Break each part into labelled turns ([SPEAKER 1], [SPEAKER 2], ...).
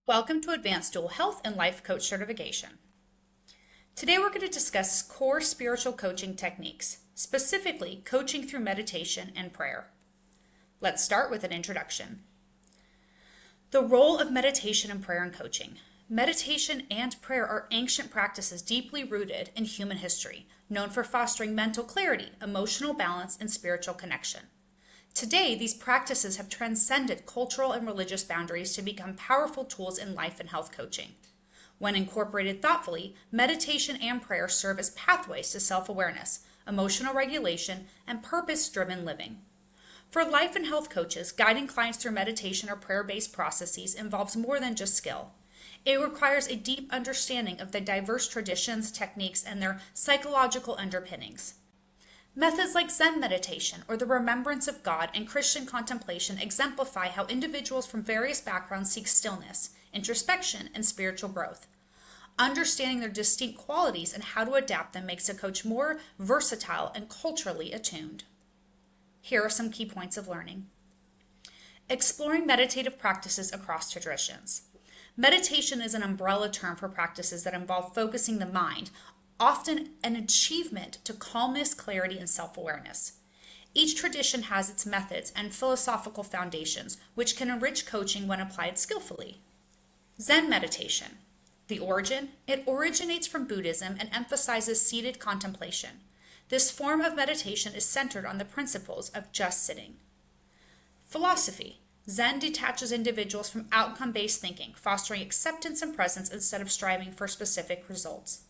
[SPEAKER 1] Welcome to Advanced Dual Health and Life Coach Certification. Today we're going to discuss core spiritual coaching techniques, specifically coaching through meditation and prayer. Let's start with an introduction. The role of meditation and prayer in coaching. Meditation and prayer are ancient practices deeply rooted in human history, known for fostering mental clarity, emotional balance, and spiritual connection. Today, these practices have transcended cultural and religious boundaries to become powerful tools in life and health coaching. When incorporated thoughtfully, meditation and prayer serve as pathways to self-awareness, emotional regulation, and purpose-driven living. For life and health coaches, guiding clients through meditation or prayer-based processes involves more than just skill. It requires a deep understanding of the diverse traditions, techniques, and their psychological underpinnings. Methods like Zen meditation or the remembrance of God and Christian contemplation exemplify how individuals from various backgrounds seek stillness, introspection, and spiritual growth. Understanding their distinct qualities and how to adapt them makes a coach more versatile and culturally attuned. Here are some key points of learning. Exploring meditative practices across traditions. Meditation is an umbrella term for practices that involve focusing the mind, often an achievement to calmness, clarity, and self-awareness. Each tradition has its methods and philosophical foundations, which can enrich coaching when applied skillfully. Zen meditation. The origin? It originates from Buddhism and emphasizes seated contemplation. This form of meditation is centered on the principles of just sitting. Philosophy. Zen detaches individuals from outcome-based thinking, fostering acceptance and presence instead of striving for specific results.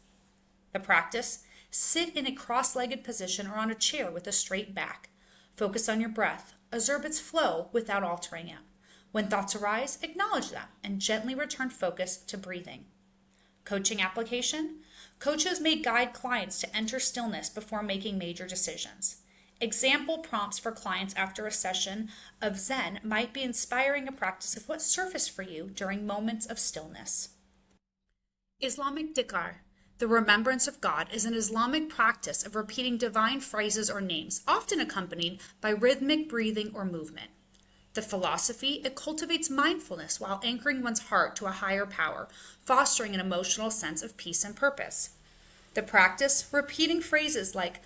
[SPEAKER 1] The practice: sit in a cross-legged position or on a chair with a straight back. Focus on your breath. Observe its flow without altering it. When thoughts arise, acknowledge them and gently return focus to breathing. Coaching application. Coaches may guide clients to enter stillness before making major decisions. Example prompts for clients after a session of Zen might be inspiring a practice of what surfaced for you during moments of stillness. Islamic dhikr. The remembrance of God is an Islamic practice of repeating divine phrases or names, often accompanied by rhythmic breathing or movement. The philosophy: it cultivates mindfulness while anchoring one's heart to a higher power, fostering an emotional sense of peace and purpose. The practice: repeating phrases like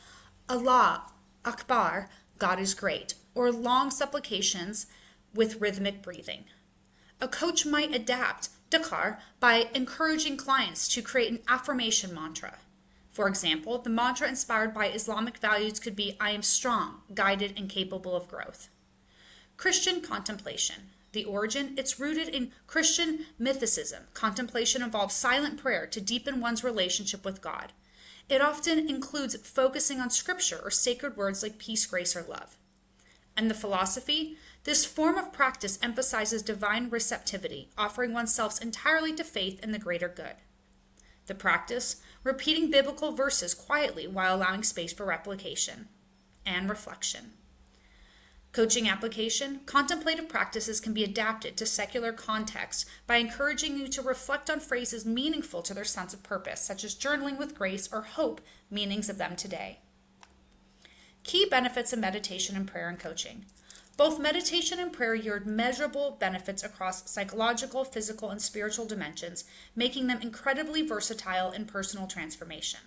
[SPEAKER 1] Allah Akbar, God is great, or long supplications with rhythmic breathing. A coach might adapt dhikr by encouraging clients to create an affirmation mantra. For example, the mantra inspired by Islamic values could be, I am strong, guided, and capable of growth. Christian contemplation. The origin: it's rooted in Christian mysticism. Contemplation involves silent prayer to deepen one's relationship with God. It often includes focusing on scripture or sacred words like peace, grace, or love. And the philosophy: this form of practice emphasizes divine receptivity, offering oneself entirely to faith in the greater good. The practice: repeating biblical verses quietly while allowing space for replication and reflection. Coaching application. Contemplative practices can be adapted to secular contexts by encouraging you to reflect on phrases meaningful to their sense of purpose, such as journaling with grace or hope, meanings of them today. Key benefits of meditation and prayer in coaching. Both meditation and prayer yield measurable benefits across psychological, physical, and spiritual dimensions, making them incredibly versatile in personal transformation.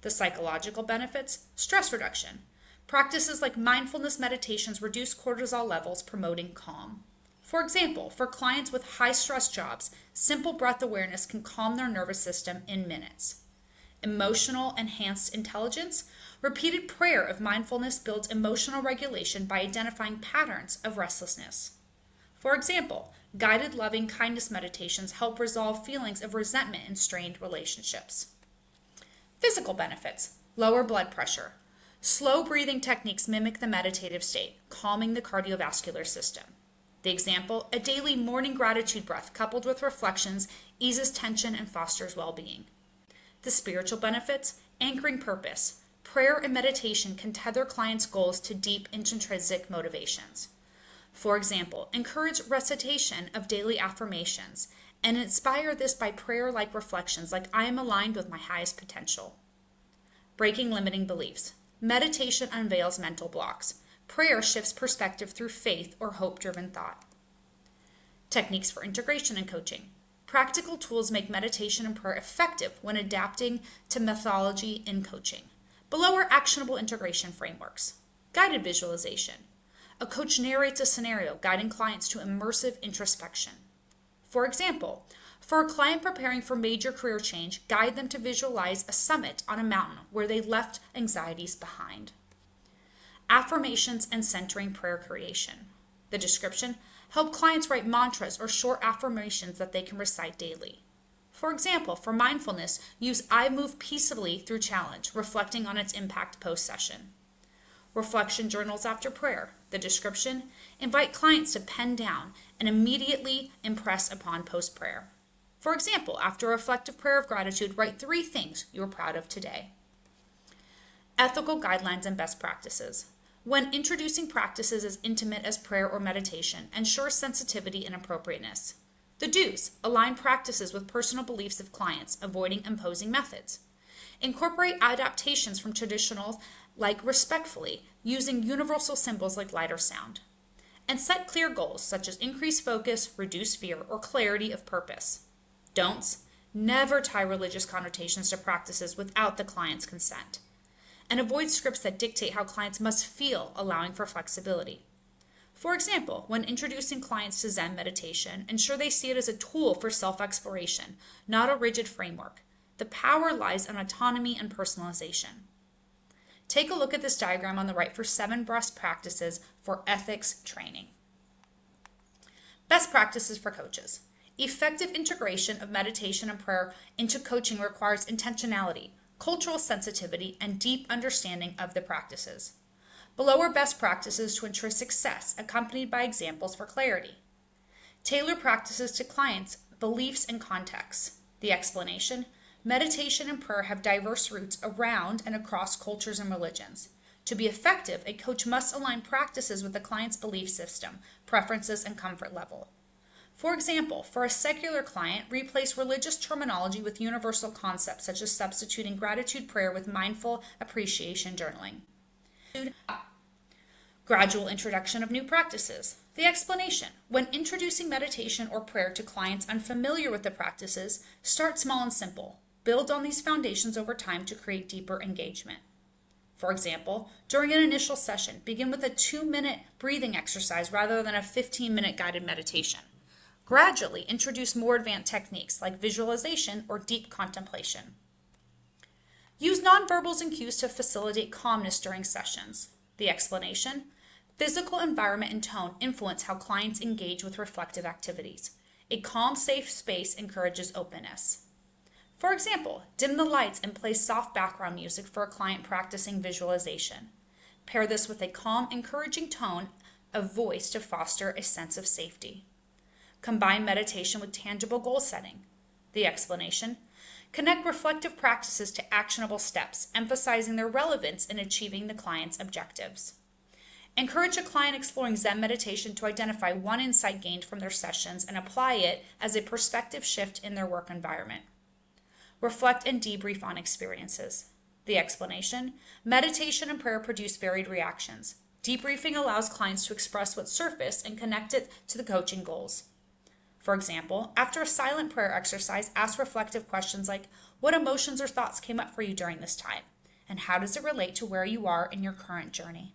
[SPEAKER 1] The psychological benefits: stress reduction. Practices like mindfulness meditations reduce cortisol levels, promoting calm. For example, for clients with high-stress jobs, simple breath awareness can calm their nervous system in minutes. Emotional enhanced intelligence. Repeated prayer of mindfulness builds emotional regulation by identifying patterns of restlessness. For example, guided loving kindness meditations help resolve feelings of resentment in strained relationships. Physical benefits: lower blood pressure. Slow breathing techniques mimic the meditative state, calming the cardiovascular system. The example: a daily morning gratitude breath coupled with reflections eases tension and fosters well-being. The spiritual benefits: anchoring purpose. Prayer and meditation can tether clients' goals to deep intrinsic motivations. For example, encourage recitation of daily affirmations and inspire this by prayer-like reflections like I am aligned with my highest potential. Breaking limiting beliefs. Meditation unveils mental blocks. Prayer shifts perspective through faith or hope-driven thought. Techniques for integration and coaching. Practical tools make meditation and prayer effective when adapting to methodology in coaching. Below are actionable integration frameworks. Guided visualization. A coach narrates a scenario, guiding clients to immersive introspection. For example, for a client preparing for major career change, guide them to visualize a summit on a mountain where they left anxieties behind. Affirmations and centering prayer creation. The description: help clients write mantras or short affirmations that they can recite daily. For example, for mindfulness, use I move peaceably through challenge, reflecting on its impact post-session. Reflection journals after prayer. The description: invite clients to pen down and immediately impress upon post-prayer. For example, after a reflective prayer of gratitude, write 3 things you are proud of today. Ethical guidelines and best practices. When introducing practices as intimate as prayer or meditation, ensure sensitivity and appropriateness. The do's: align practices with personal beliefs of clients, avoiding imposing methods. Incorporate adaptations from traditional, like respectfully, using universal symbols like light or sound. And set clear goals such as increased focus, reduce fear, or clarity of purpose. Don'ts: never tie religious connotations to practices without the client's consent. And avoid scripts that dictate how clients must feel, allowing for flexibility. For example, when introducing clients to Zen meditation, ensure they see it as a tool for self-exploration, not a rigid framework. The power lies in autonomy and personalization. Take a look at this diagram on the right for 7 best practices for ethics training. Best practices for coaches. Effective integration of meditation and prayer into coaching requires intentionality, cultural sensitivity, and deep understanding of the practices. Below are best practices to ensure success, accompanied by examples for clarity. Tailor practices to clients' beliefs and contexts. The explanation: meditation and prayer have diverse roots around and across cultures and religions. To be effective, a coach must align practices with the client's belief system, preferences, and comfort level. For example, for a secular client, replace religious terminology with universal concepts such as substituting gratitude prayer with mindful appreciation journaling. Gradual introduction of new practices. The explanation: when introducing meditation or prayer to clients unfamiliar with the practices, start small and simple. Build on these foundations over time to create deeper engagement. For example, during an initial session, begin with a 2-minute breathing exercise rather than a 15-minute guided meditation. Gradually introduce more advanced techniques like visualization or deep contemplation. Use nonverbals and cues to facilitate calmness during sessions. The explanation: physical environment and tone influence how clients engage with reflective activities. A calm, safe space encourages openness. For example, dim the lights and play soft background music for a client practicing visualization. Pair this with a calm, encouraging tone of voice to foster a sense of safety. Combine meditation with tangible goal setting. The explanation: connect reflective practices to actionable steps, emphasizing their relevance in achieving the client's objectives. Encourage a client exploring Zen meditation to identify one insight gained from their sessions and apply it as a perspective shift in their work environment. Reflect and debrief on experiences. The explanation: meditation and prayer produce varied reactions. Debriefing allows clients to express what surfaced and connect it to the coaching goals. For example, after a silent prayer exercise, ask reflective questions like, what emotions or thoughts came up for you during this time? And how does it relate to where you are in your current journey?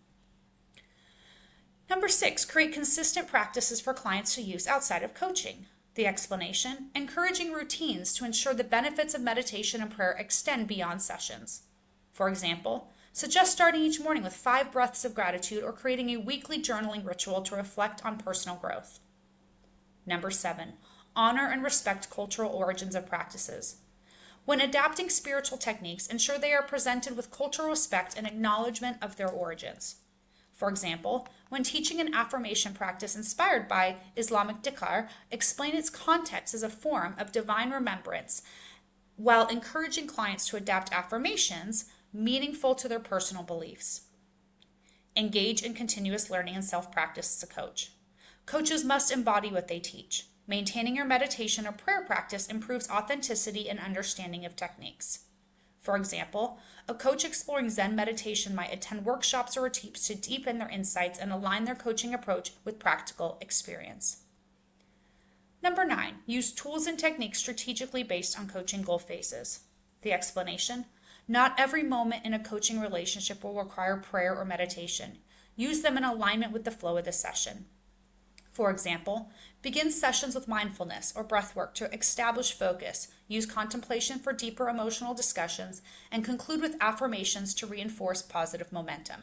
[SPEAKER 1] Number 6, create consistent practices for clients to use outside of coaching. The explanation: encouraging routines to ensure the benefits of meditation and prayer extend beyond sessions. For example, suggest starting each morning with 5 breaths of gratitude or creating a weekly journaling ritual to reflect on personal growth. Number 7, honor and respect cultural origins of practices. When adapting spiritual techniques, ensure they are presented with cultural respect and acknowledgement of their origins. For example, when teaching an affirmation practice inspired by Islamic dhikr, explain its context as a form of divine remembrance while encouraging clients to adapt affirmations meaningful to their personal beliefs. Engage in continuous learning and self-practice as a coach. Coaches must embody what they teach. Maintaining your meditation or prayer practice improves authenticity and understanding of techniques. For example, a coach exploring Zen meditation might attend workshops or retreats to deepen their insights and align their coaching approach with practical experience. Number 9, use tools and techniques strategically based on coaching goal phases. The explanation: not every moment in a coaching relationship will require prayer or meditation. Use them in alignment with the flow of the session. For example, begin sessions with mindfulness or breath work to establish focus, use contemplation for deeper emotional discussions, and conclude with affirmations to reinforce positive momentum.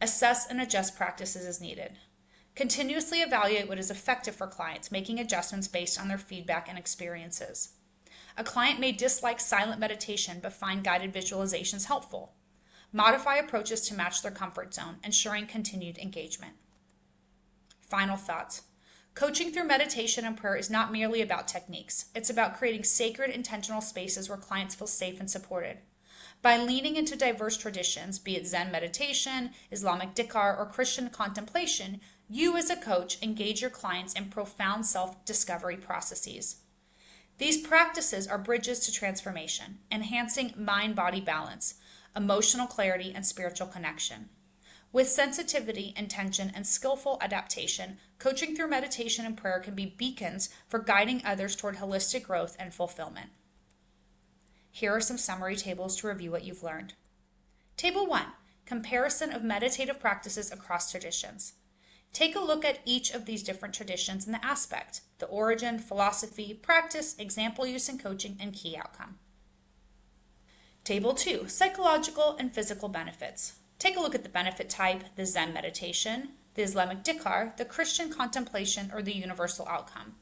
[SPEAKER 1] Assess and adjust practices as needed. Continuously evaluate what is effective for clients, making adjustments based on their feedback and experiences. A client may dislike silent meditation but find guided visualizations helpful. Modify approaches to match their comfort zone, ensuring continued engagement. Final thoughts. Coaching through meditation and prayer is not merely about techniques. It's about creating sacred, intentional spaces where clients feel safe and supported. By leaning into diverse traditions, be it Zen meditation, Islamic dhikr, or Christian contemplation, you as a coach engage your clients in profound self-discovery processes. These practices are bridges to transformation, enhancing mind-body balance, emotional clarity, and spiritual connection. With sensitivity, intention, and skillful adaptation, coaching through meditation and prayer can be beacons for guiding others toward holistic growth and fulfillment. Here are some summary tables to review what you've learned. Table 1, comparison of meditative practices across traditions. Take a look at each of these different traditions and the aspect, the origin, philosophy, practice, example use in coaching, and key outcome. Table 2, psychological and physical benefits. Take a look at the benefit type, the Zen meditation, the Islamic dhikr, the Christian contemplation, or the universal outcome.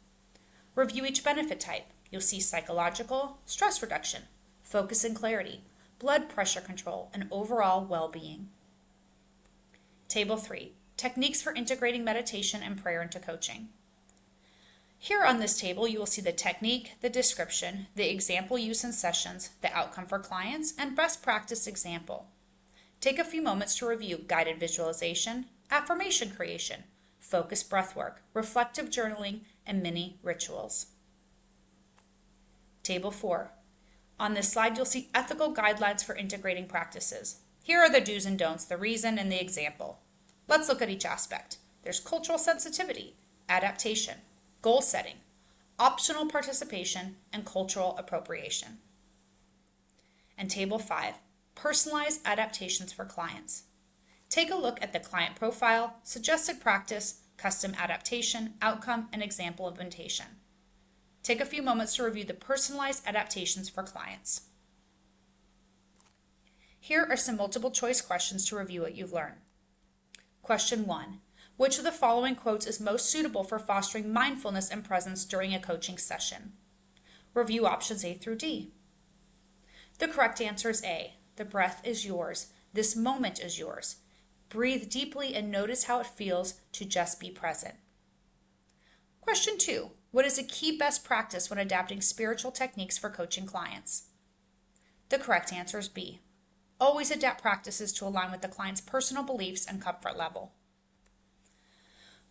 [SPEAKER 1] Review each benefit type. You'll see psychological, stress reduction, focus and clarity, blood pressure control, and overall well-being. Table 3, techniques for integrating meditation and prayer into coaching. Here on this table, you will see the technique, the description, the example use in sessions, the outcome for clients, and best practice example. Take a few moments to review guided visualization, affirmation creation, focused breathwork, reflective journaling, and mini rituals. Table 4. On this slide, you'll see ethical guidelines for integrating practices. Here are the do's and don'ts, the reason, and the example. Let's look at each aspect. There's cultural sensitivity, adaptation, goal setting, optional participation, and cultural appropriation. And Table 5. Personalized adaptations for clients. Take a look at the client profile, suggested practice, custom adaptation, outcome, and example implementation. Take a few moments to review the personalized adaptations for clients. Here are some multiple choice questions to review what you've learned. Question 1. Which of the following quotes is most suitable for fostering mindfulness and presence during a coaching session? Review options A through D. The correct answer is A. The breath is yours. This moment is yours. Breathe deeply and notice how it feels to just be present. Question 2. What is a key best practice when adapting spiritual techniques for coaching clients? The correct answer is B. Always adapt practices to align with the client's personal beliefs and comfort level.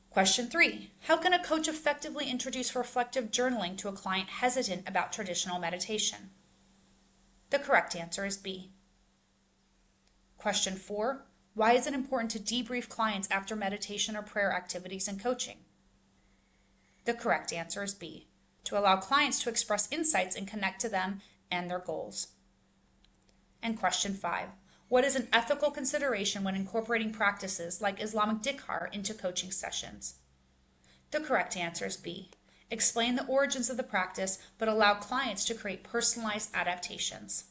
[SPEAKER 1] Question 3. How can a coach effectively introduce reflective journaling to a client hesitant about traditional meditation? The correct answer is B. Question 4. Why is it important to debrief clients after meditation or prayer activities and coaching? The correct answer is B. To allow clients to express insights and connect to them and their goals. And question 5. What is an ethical consideration when incorporating practices like Islamic dhikr into coaching sessions? The correct answer is B. Explain the origins of the practice, but allow clients to create personalized adaptations.